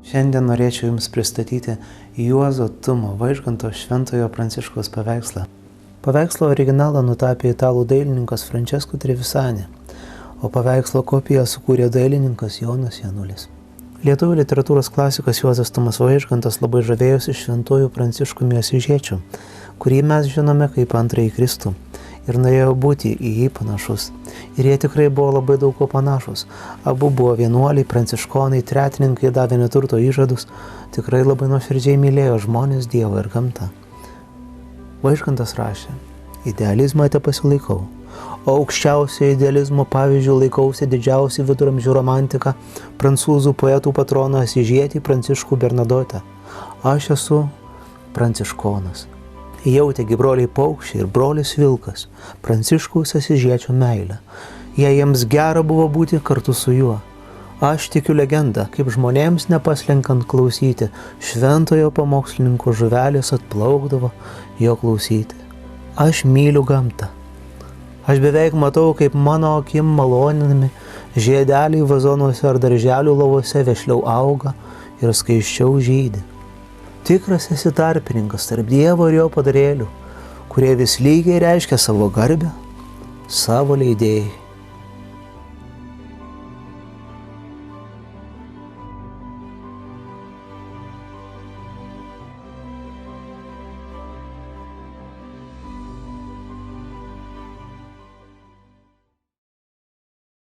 Šiandien norėčiau Jums pristatyti Juozo Tumo Vaižganto Šventojo Pranciškaus paveikslą. Paveikslo originalą nutapė italų dailininkas Francesco Trevisani, o paveikslo kopiją sukūrė dailininkas Jonas Janulis. Lietuvių literatūros klasikas Juozas Tumas Vaižgantas labai žavėjosi Šventuoju Pranciškumi Asyžiečiu, kurį mes žinome kaip Antrąjį Kristų, ir norėjo būti į jį panašus. Ir jie tikrai buvo labai daug ko panašus. Abu buvo vienuoliai, pranciškonai, tretininkai, davė neturto įžadus, tikrai labai nuoširdžiai mylėjo žmonės, Dievą ir gamtą. Vaižgantas rašė: idealizmą tepasilaikau, o aukščiausio idealizmo pavyzdžių laikausi didžiausią viduramžių romantiką, prancūzų poetų patroną Asyžietį Pranciškų Bernadotę. Aš esu pranciškonas. Jautėgi broliai paukščiai ir brolis vilkas Pranciškaus Asyžiečio meilę. Jei jiems gera buvo būti kartu su juo. Aš tikiu legendą, kaip žmonėms nepaslenkant klausyti, šventojo pamokslininko žuvelės atplaukdavo jo klausyti. Aš myliu gamtą. Aš beveik matau, kaip mano akim maloninami žiedeliai vazonuose ar darželių lovose vešliau auga ir skaisčiau žydi. Tikras esi tarpininkas tarp Dievo ir jo padarėlių, kurie vis lygiai reiškia savo garbę savo leidėjai.